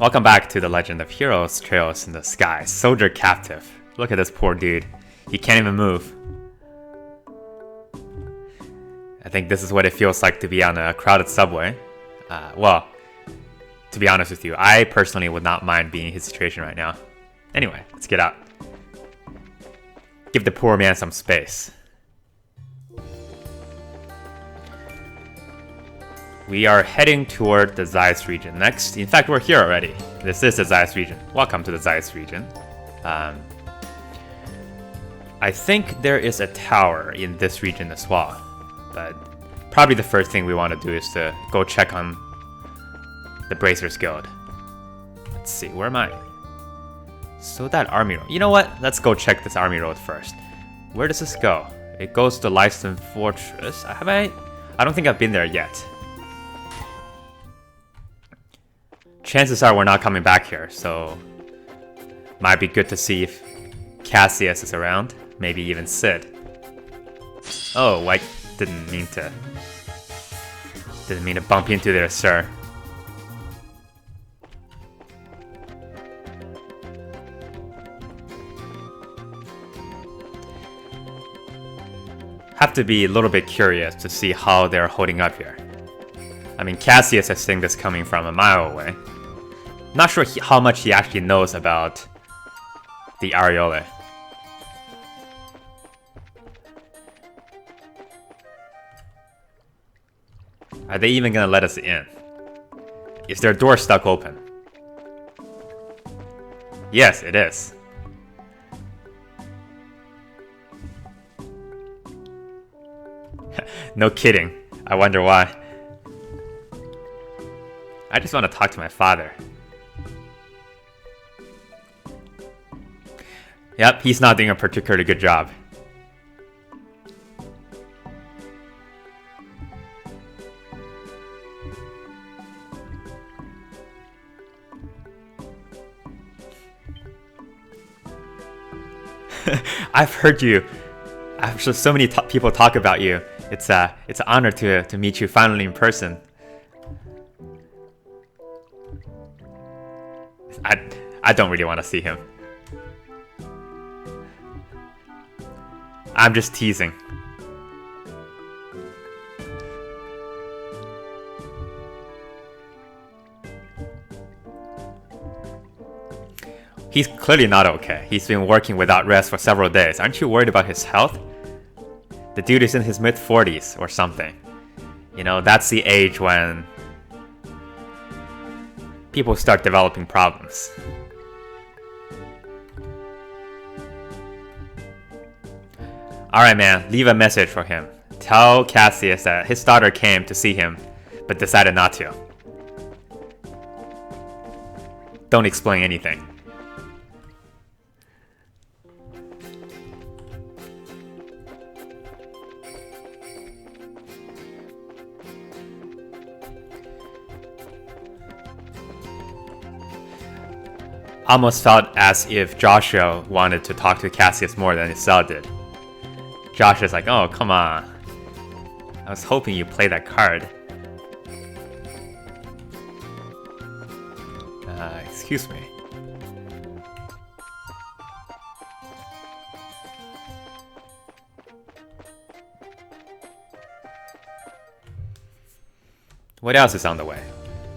Welcome back to the Legend of Heroes Trails in the Sky. Soldier captive. Look at this poor dude. He can't even move. I think this is what it feels like to be on a crowded subway. Well, to be honest with you, I personally would not mind being in his situation right now. Anyway, let's get out. Give the poor man some space. We are heading toward the Zeissgeist region next. In fact, we're here already. This is the Zeissgeist region. Welcome to the Zeissgeist region. I think there is a tower in this region as well. But probably the first thing we want to do is to go check on the Bracers Guild. Let's see, where am I? So that army road. You know what? Let's go check this army road first. Where does this go? It goes to Leiston Fortress. I don't think I've been there yet. Chances are we're not coming back here, so might be good to see if Cassius is around. Maybe even Sid. Oh, I didn't mean to bump into there, sir. Have to be a little bit curious to see how they're holding up here. I mean, Cassius has seen this coming from a mile away. Not sure how much he actually knows about the Areole. Are they even gonna let us in? Is their door stuck open? Yes, it is. No kidding. I wonder why. I just want to talk to my father. Yep, he's not doing a particularly good job. I've heard you. I've heard so many people talk about you. It's an honor to meet you finally in person. I don't really want to see him. I'm just teasing. He's clearly not okay. He's been working without rest for several days. Aren't you worried about his health? The dude is in his mid-40s or something. You know, that's the age when people start developing problems. Alright man, leave a message for him. Tell Cassius that his daughter came to see him, but decided not to. Don't explain anything. Almost felt as if Joshua wanted to talk to Cassius more than Isel did. Joshua's like, oh, come on. I was hoping you played that card. Excuse me. What else is on the way?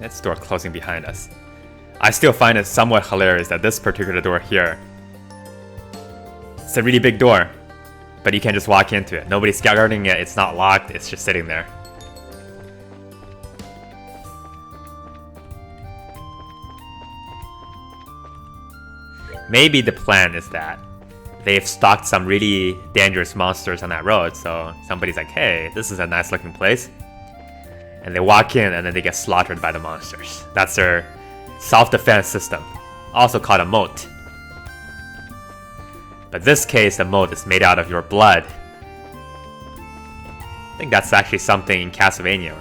That door closing behind us. I still find it somewhat hilarious that this particular door here, it's a really big door, but you can just walk into it. Nobody's guarding it, it's not locked, it's just sitting there. Maybe the plan is that they've stocked some really dangerous monsters on that road, so somebody's like, hey, this is a nice looking place. And they walk in and then they get slaughtered by the monsters. That's their self-defense system, also called a moat. But this case, the moat is made out of your blood. I think that's actually something in Castlevania.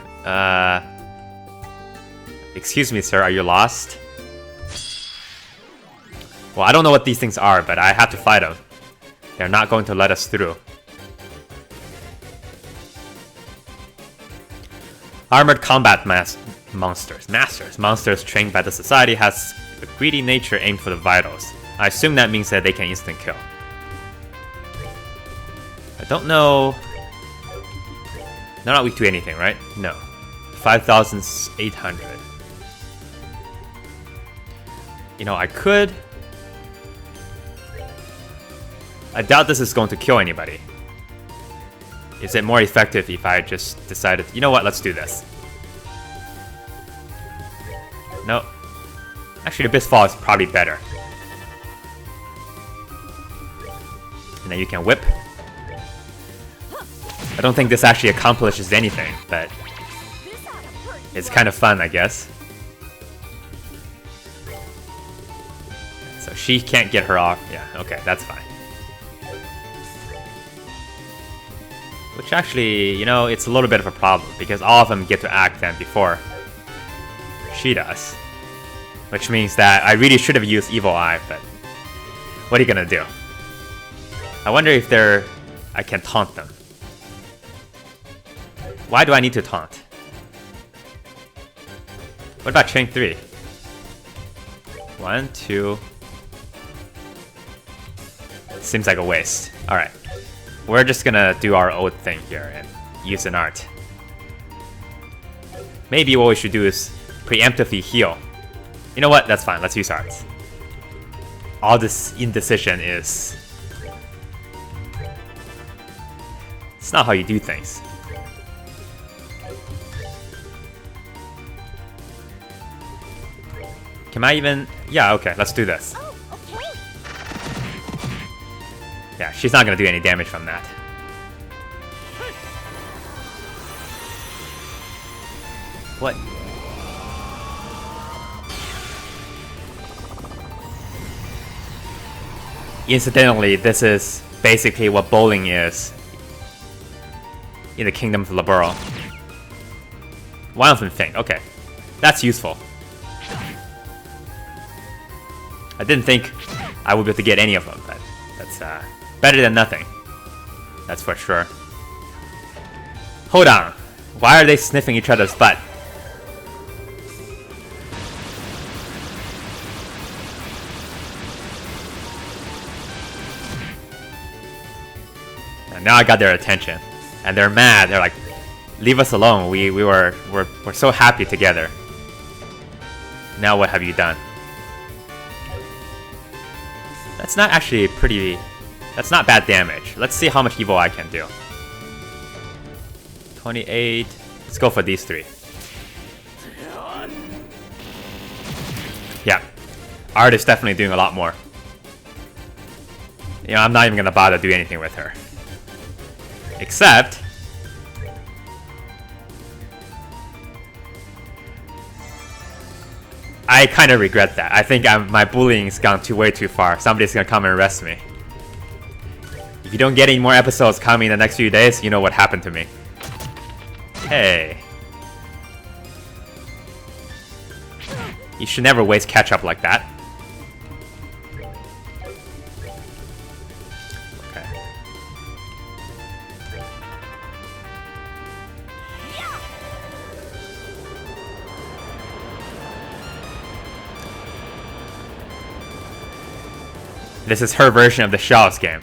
Excuse me, sir, are you lost? Well, I don't know what these things are, but I have to fight them. They're not going to let us through. Armored combat Monsters. Masters. Monsters trained by the society has a greedy nature aimed for the vitals. I assume that means that they can instant kill. I don't know. They're not weak to anything, right? No. 5,800. You know, I could... I doubt this is going to kill anybody. Is it more effective if I just decided, you know what, let's do this? No. Actually, Abyss Fall is probably better. And then you can whip. I don't think this actually accomplishes anything, but it's kind of fun, I guess. So she can't get her off. Yeah, okay, that's fine. Which actually, you know, it's a little bit of a problem because all of them get to act then before she does. Which means that I really should have used Evil Eye, but what are you gonna do? I wonder if I can taunt them. Why do I need to taunt? What about chain 3? 1, 2. Seems like a waste. Alright. We're just gonna do our old thing here and use an art. Maybe what we should do is preemptively heal. You know what? That's fine. Let's use arts. All this indecision is... It's not how you do things. Can I even... Yeah, okay. Let's do this. Yeah, she's not gonna do any damage from that. What? Incidentally, this is basically what bowling is in the Kingdom of Laburo. One of them think, okay. That's useful. I didn't think I would be able to get any of them, but that's better than nothing. That's for sure. Hold on. Why are they sniffing each other's butt? And now I got their attention. And they're mad. They're like, leave us alone. We're so happy together. Now what have you done? That's not actually pretty... That's not bad damage. Let's see how much Evil Eye can do. 28... Let's go for these 3. Yeah. Art is definitely doing a lot more. You know, I'm not even gonna bother to do anything with her. Except... I kind of regret that. I think my bullying's gone way too far. Somebody's gonna come and arrest me. If you don't get any more episodes coming in the next few days, you know what happened to me. Hey. You should never waste ketchup like that. Okay. This is her version of the Shells game.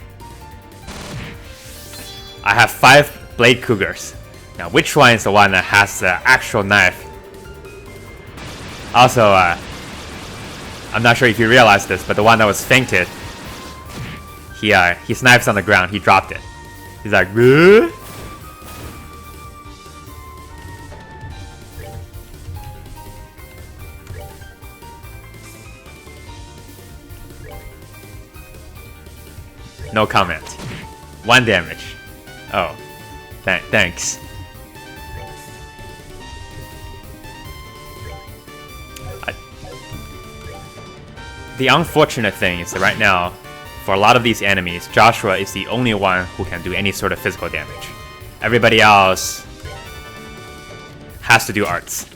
I have 5 Blade Cougars. Now, which one is the one that has the actual knife? Also, I'm not sure if you realized this, but the one that was fainted, his knife's on the ground. He dropped it. He's like, "Huh?" No comment. 1 damage. Oh, thanks. The unfortunate thing is that right now, for a lot of these enemies, Joshua is the only one who can do any sort of physical damage. Everybody else has to do arts.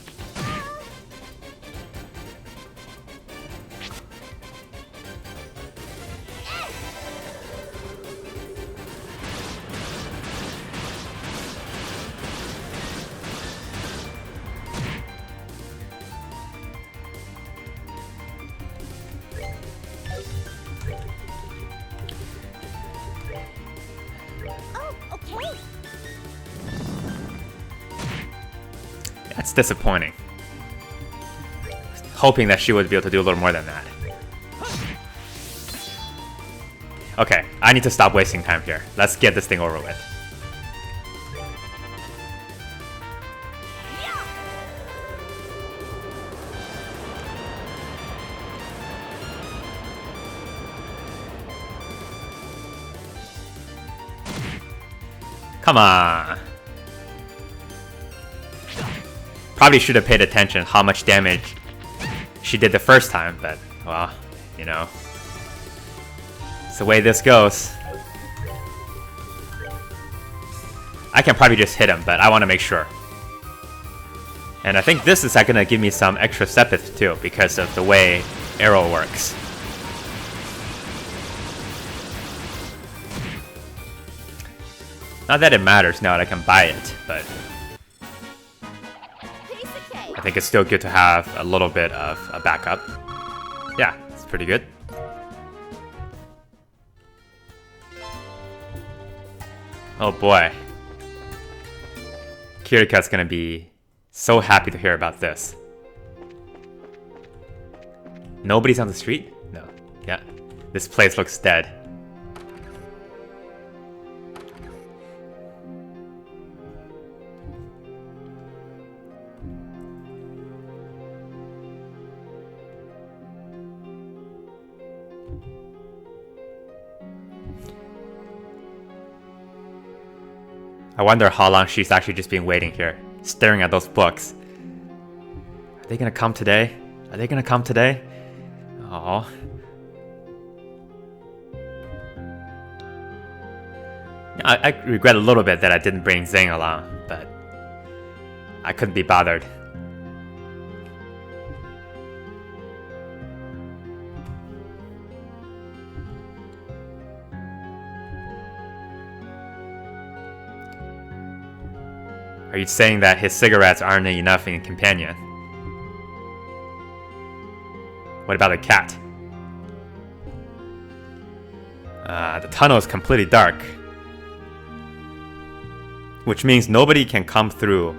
That's disappointing. Hoping that she would be able to do a little more than that. Okay, I need to stop wasting time here. Let's get this thing over with. Come on. Probably should have paid attention how much damage she did the first time, but, well, you know. It's the way this goes. I can probably just hit him, but I want to make sure. And I think this is going to give me some extra sepith too, because of the way arrow works. Not that it matters now that I can buy it, but I think it's still good to have a little bit of a backup. Yeah, it's pretty good. Oh boy. Kirika's gonna be so happy to hear about this. Nobody's on the street? No. Yeah. This place looks dead. I wonder how long she's actually just been waiting here, staring at those books. Are they gonna come today? Are they gonna come today? Oh. I regret a little bit that I didn't bring Zing along, but I couldn't be bothered. Are you saying that his cigarettes aren't enough in a companion? What about the cat? The tunnel is completely dark, which means nobody can come through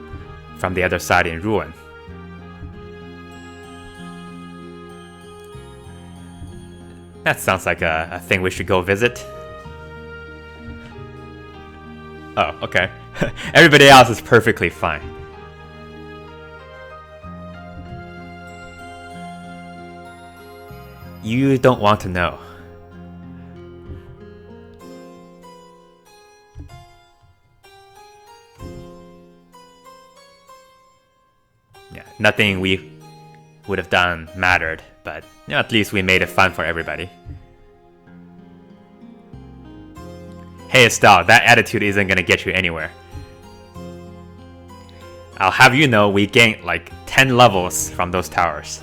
from the other side in ruin. That sounds like a thing we should go visit. Oh, okay. Everybody else is perfectly fine. You don't want to know. Yeah, nothing we would have done mattered, but you know, at least we made it fun for everybody. Hey Estelle, that attitude isn't gonna get you anywhere. I'll have you know we gained like 10 levels from those towers.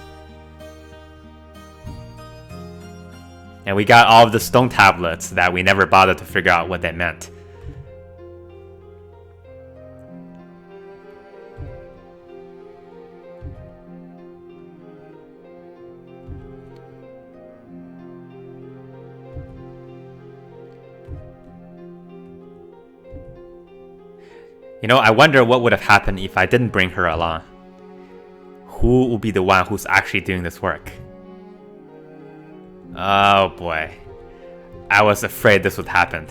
And we got all of the stone tablets that we never bothered to figure out what they meant. You know, I wonder what would have happened if I didn't bring her along. Who will be the one who's actually doing this work? Oh boy. I was afraid this would happen.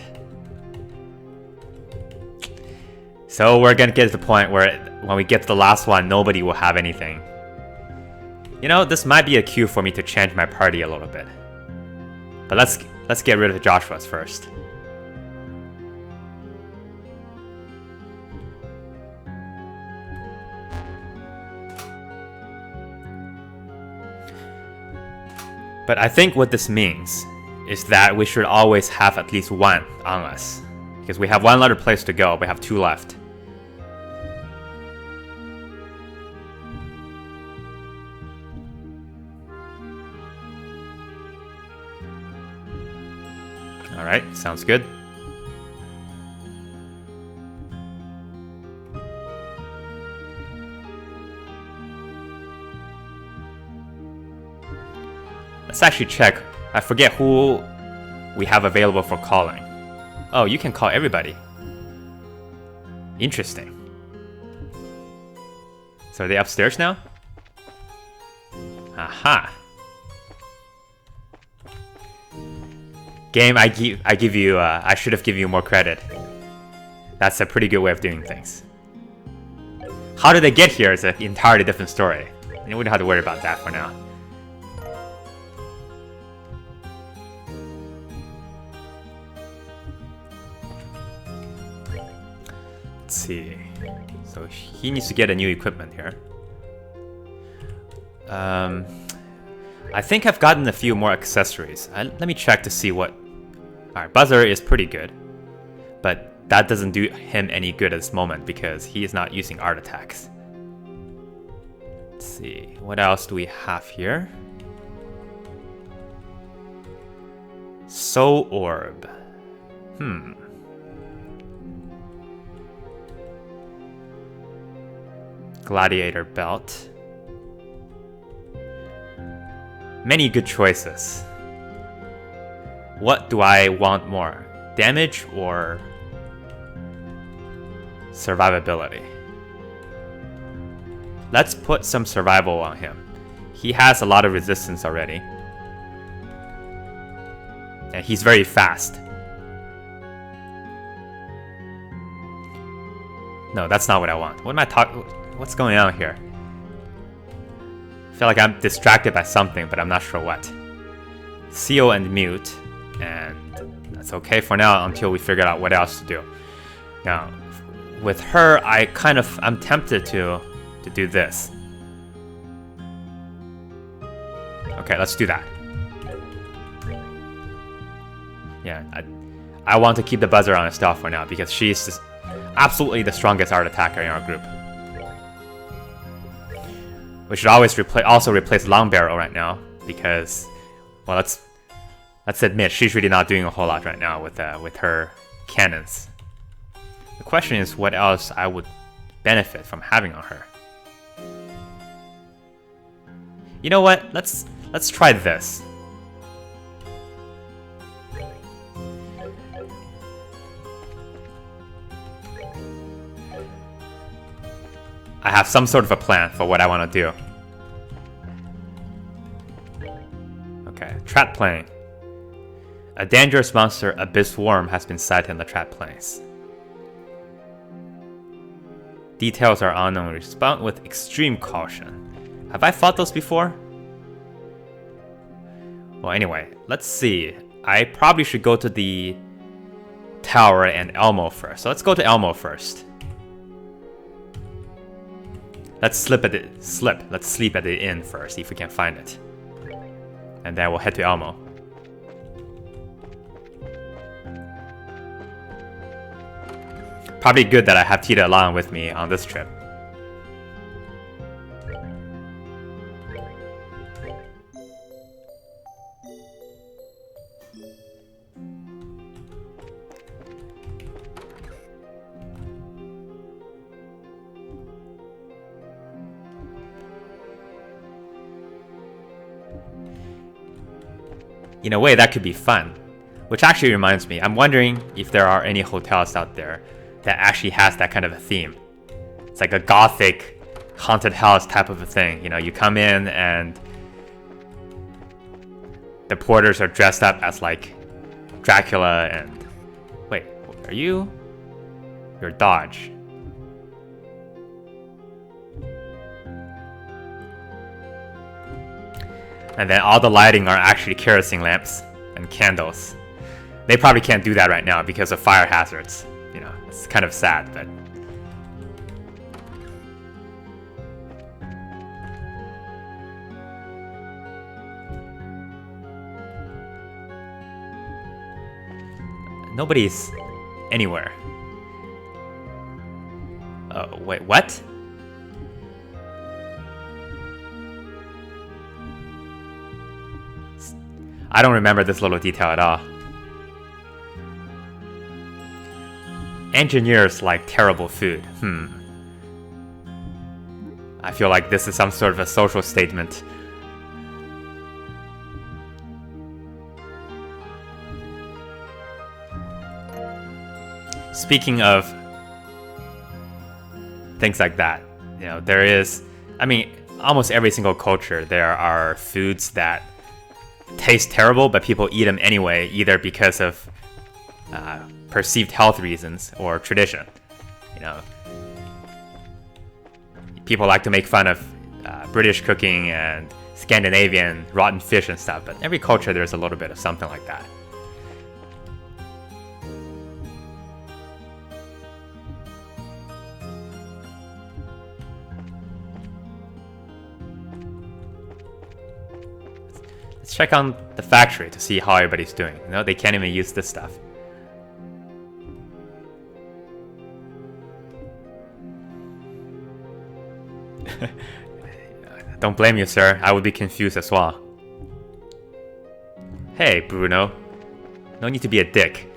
So we're gonna get to the point where when we get to the last one, nobody will have anything. You know, this might be a cue for me to change my party a little bit. But let's get rid of the Joshua's first. But I think what this means is that we should always have at least one on us. Because we have one other place to go, we have 2 left. Alright, sounds good. Let's actually check. I forget who we have available for calling. Oh, you can call everybody. Interesting. So are they upstairs now? Aha. Game, I give you, I should have given you more credit. That's a pretty good way of doing things. How did they get here is an entirely different story. You wouldn't have to worry about that for now. Let's see. So he needs to get a new equipment here. I think I've gotten a few more accessories. Let me check to see what... Alright, Buzzer is pretty good. But that doesn't do him any good at this moment because he is not using art attacks. Let's see. What else do we have here? Soul Orb. Gladiator Belt. Many good choices. What do I want more? Damage or survivability? Let's put some survival on him. He has a lot of resistance already. And he's very fast. No, that's not what I want. What am I talking? What's going on here? I feel like I'm distracted by something, but I'm not sure what. Seal and mute, and that's okay for now until we figure out what else to do. Now, with her, I'm tempted to do this. Okay, let's do that. Yeah, I want to keep the Buzzer on stealth for now because she's just absolutely the strongest art attacker in our group. We should always also replace Long Barrel right now because, well, let's admit she's really not doing a whole lot right now with her cannons. The question is what else I would benefit from having on her. You know what? Let's try this. I have some sort of a plan for what I want to do. Okay, trap plane. A dangerous monster, Abyss Worm, has been sighted in the trap planes. Details are unknown. Respond with extreme caution. Have I fought those before? Well, anyway, let's see. I probably should go to the tower and Elmo first. So let's go to Elmo first. Let's sleep at the inn first, see if we can find it. And then we'll head to Elmo. Probably good that I have Tita along with me on this trip. In a way, that could be fun. Which actually reminds me, I'm wondering if there are any hotels out there that actually has that kind of a theme. It's like a gothic haunted house type of a thing. You know, you come in and the porters are dressed up as like Dracula and... Wait, are you? You're Dodge. And then all the lighting are actually kerosene lamps and candles. They probably can't do that right now because of fire hazards. You know, it's kind of sad, but... Nobody's anywhere. Oh, wait, what? I don't remember this little detail at all. Engineers like terrible food. I feel like this is some sort of a social statement. Speaking of things like that, you know, there is almost every single culture, there are foods that taste terrible, but people eat them anyway, either because of perceived health reasons or tradition. You know, people like to make fun of British cooking and Scandinavian rotten fish and stuff, but every culture there's a little bit of something like that. Let's check on the factory to see how everybody's doing. You know, they can't even use this stuff. Don't blame you, sir. I would be confused as well. Hey, Bruno. No need to be a dick.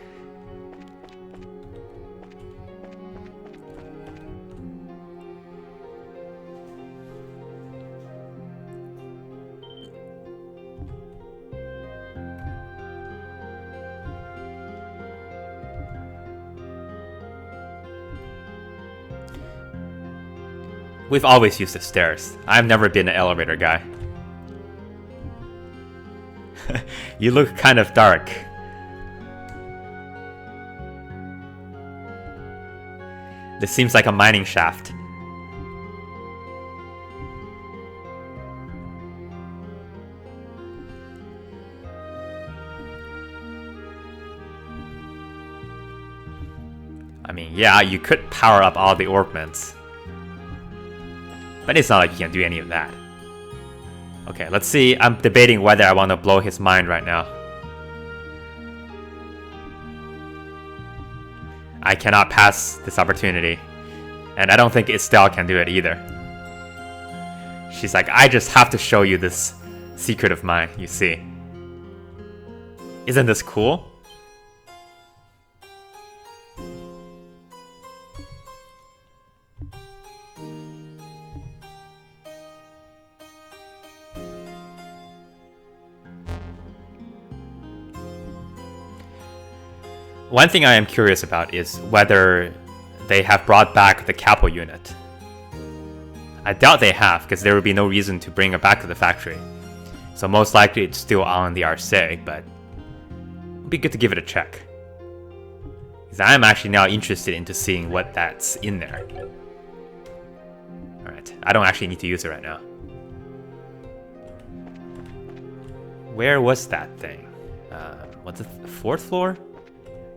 We've always used the stairs. I've never been an elevator guy. You look kind of dark. This seems like a mining shaft. I mean, yeah, you could power up all the orbments. But it's not like you can do any of that. Okay, let's see. I'm debating whether I want to blow his mind right now. I cannot pass this opportunity. And I don't think Estelle can do it either. She's like, I just have to show you this secret of mine, you see. Isn't this cool? One thing I am curious about is whether they have brought back the capo unit. I doubt they have, because there would be no reason to bring it back to the factory. So most likely it's still on the Arce, but it would be good to give it a check. Because I am actually now interested into seeing what that's in there. Alright, I don't actually need to use it right now. Where was that thing? What's the 4th floor?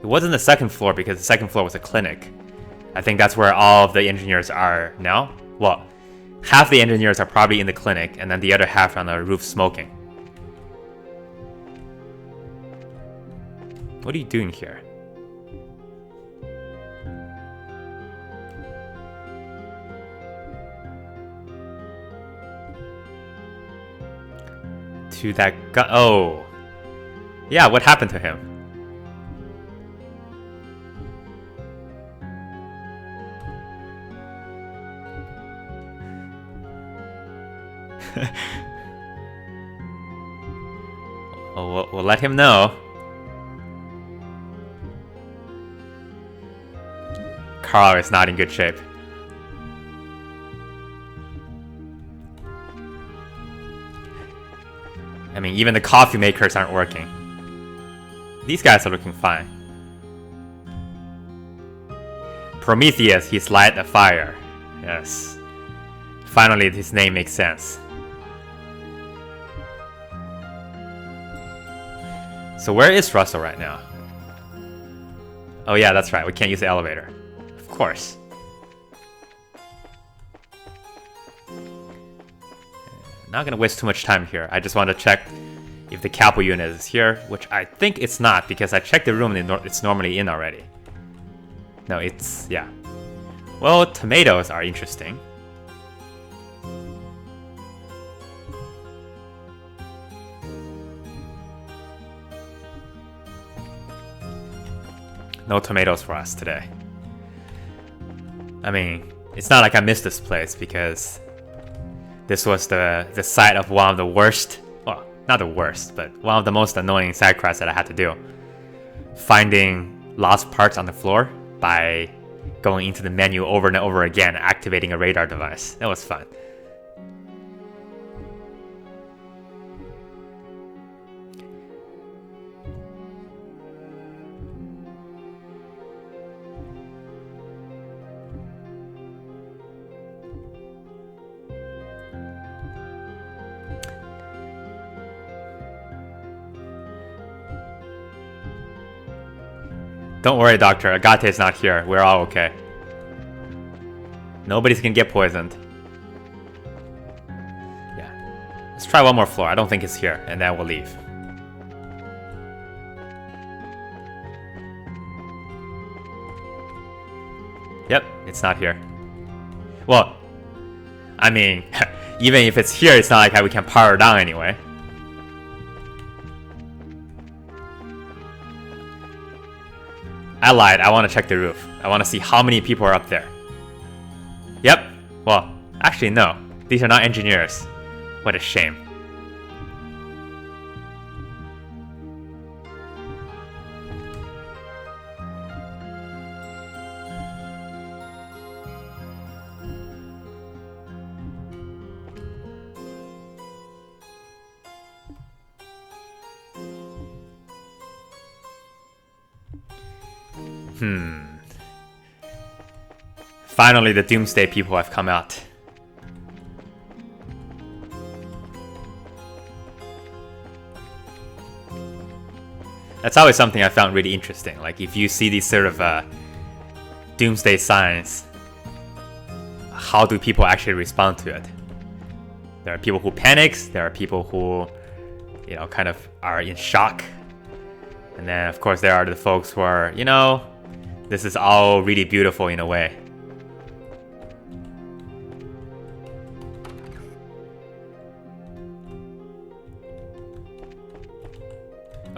It wasn't the 2nd floor because the 2nd floor was a clinic. I think that's where all of the engineers are now. Well, half the engineers are probably in the clinic, and then the other half on the roof smoking. What are you doing here? To that guy. Oh. Yeah, what happened to him? Oh, we'll let him know. Carl is not in good shape. I mean, even the coffee makers aren't working. These guys are looking fine. Prometheus, he's light a fire. Yes. Finally, his name makes sense. So where is Russell right now? Oh yeah, that's right. We can't use the elevator. Of course. Not gonna waste too much time here. I just want to check if the capo unit is here, which I think it's not because I checked the room and it's normally in already. No, it's... yeah. Well, tomatoes are interesting. No tomatoes for us today. I mean, it's not like I missed this place because this was the site of one of the worst, well, not the worst, but one of the most annoying side quests that I had to do. Finding lost parts on the floor by going into the menu over and over again, activating a radar device. That was fun. Don't worry, Doctor. Agate is not here. We're all okay. Nobody's gonna get poisoned. Yeah. Let's try one more floor. I don't think it's here, and then we'll leave. Yep, it's not here. Well, I mean, even if it's here, it's not like how we can power it down anyway. I lied. I want to check the roof. I want to see how many people are up there. Yep. Well, actually, no. These are not engineers. What a shame. Finally, the Doomsday people have come out. That's always something I found really interesting. Like, if you see these sort of Doomsday signs, how do people actually respond to it? There are people who panic, there are people who, you know, kind of are in shock. And then, of course, there are the folks who are, you know, this is all really beautiful in a way.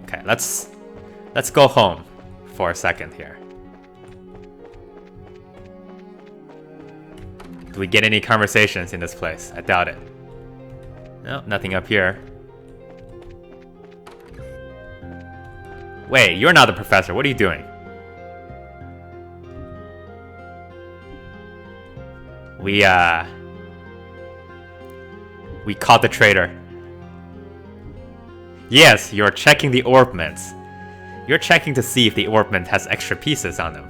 Okay, let's go home for a second here. Do we get any conversations in this place? I doubt it. No, nothing up here. Wait, you're not the professor. What are you doing? We caught the traitor. Yes, you're checking the orbments. You're checking to see if the orbment has extra pieces on them.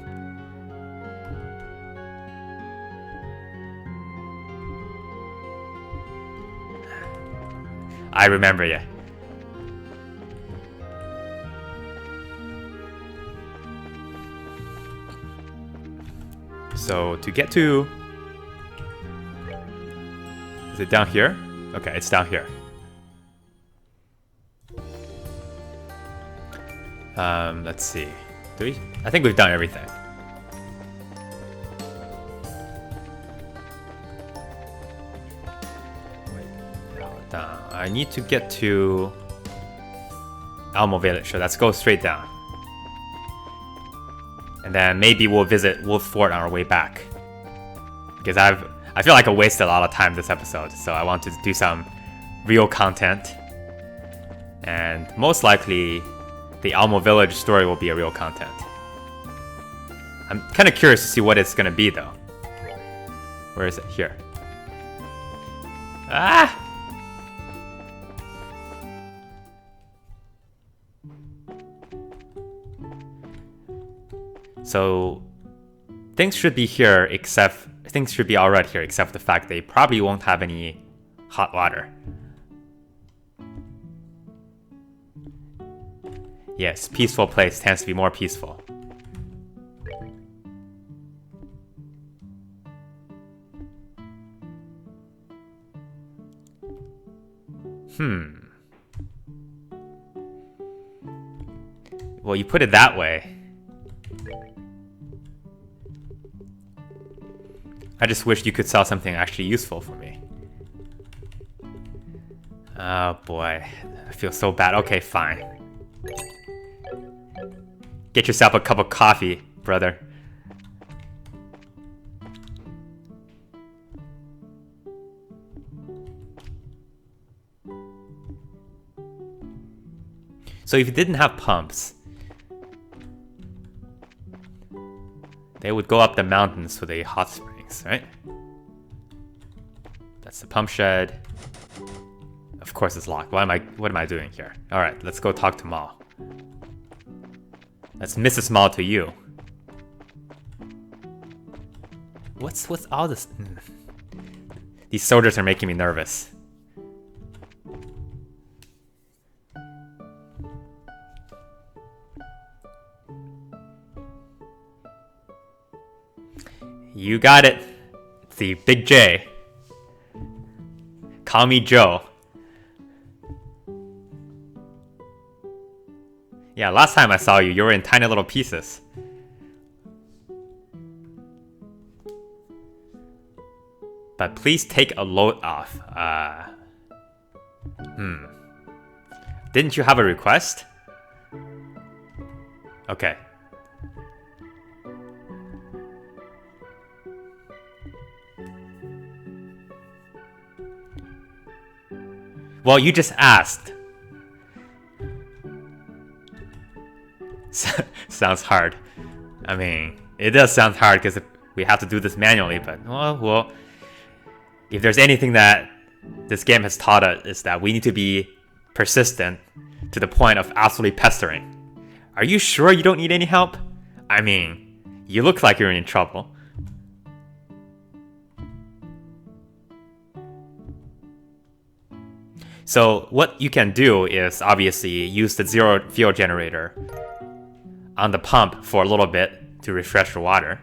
I remember you. So, to get to... Is it down here? Okay, it's down here. Let's see. Do we? I think we've done everything. Wait, hold on. I need to get to Almo Village, so let's go straight down. And then maybe we'll visit Wolf Fort on our way back. Because I feel like I wasted a lot of time this episode, so I want to do some real content. And most likely, the Almo Village story will be a real content. I'm kind of curious to see what it's going to be, though. Where is it? Here. Ah! So, things should be here, except... Things should be alright here, except for the fact they probably won't have any hot water. Yes, peaceful place tends to be more peaceful. Well, you put it that way. I just wish you could sell something actually useful for me. Oh boy, I feel so bad. Okay, fine. Get yourself a cup of coffee, brother. So if you didn't have pumps, they would go up the mountains to the hot springs, right? That's the pump shed. Of course it's locked. What am I doing here? Alright, let's go talk to Mal. That's Mrs. Mal to you. What's all this? These soldiers are making me nervous. You got it. It's the Big J. Call me Joe. Yeah, last time I saw you, you were in tiny little pieces. But please take a load off. Didn't you have a request? Okay. Well, you just asked. Sounds hard. I mean, it does sound hard because we have to do this manually, but well, if there's anything that this game has taught us is that we need to be persistent to the point of absolutely pestering. Are you sure you don't need any help? I mean, you look like you're in trouble. So what you can do is obviously use the zero fuel generator on the pump for a little bit to refresh the water.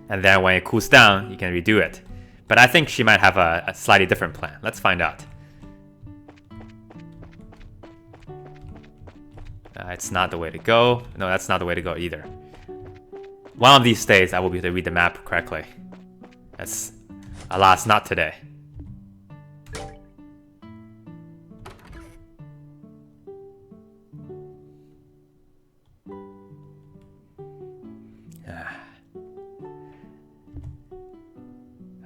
And then when it cools down, you can redo it. But I think she might have a slightly different plan. Let's find out. It's not the way to go. No, that's not the way to go either. One of these days, I will be able to read the map correctly. That's, alas, not today.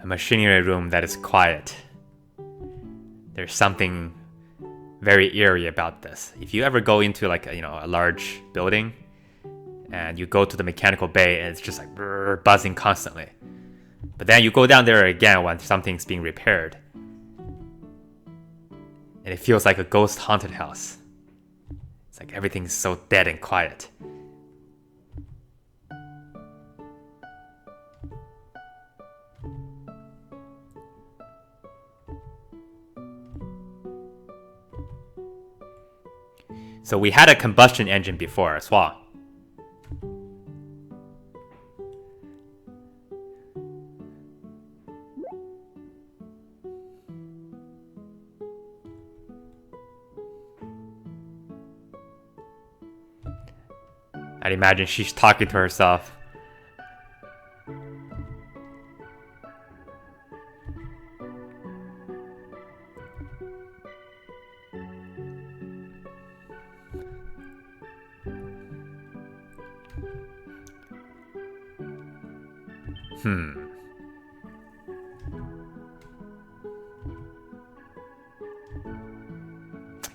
A machinery room that is quiet. There's something very eerie about this. If you ever go into like a large building and you go to the mechanical bay and it's just like buzzing constantly, but then you go down there again when something's being repaired and it feels like a ghost haunted house. It's like everything's so dead and quiet. So we had a combustion engine before as well. I'd imagine she's talking to herself.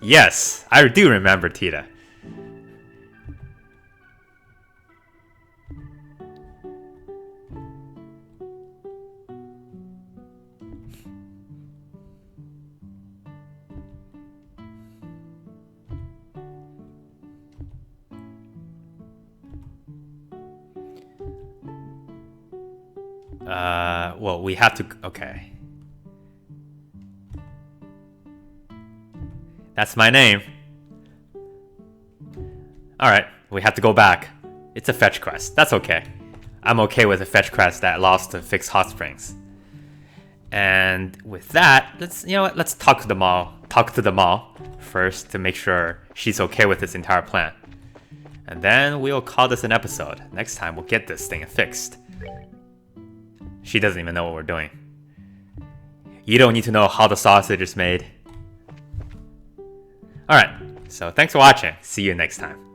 Yes, I do remember Tita. Well, we have to... Okay. That's my name. Alright, we have to go back. It's a fetch quest. That's okay. I'm okay with a fetch quest that allows to fix hot springs. And with that, let's talk to the mall. Talk to the mall first to make sure she's okay with this entire plan. And then we'll call this an episode. Next time we'll get this thing fixed. She doesn't even know what we're doing. You don't need to know how the sausage is made. Alright, so thanks for watching. See you next time.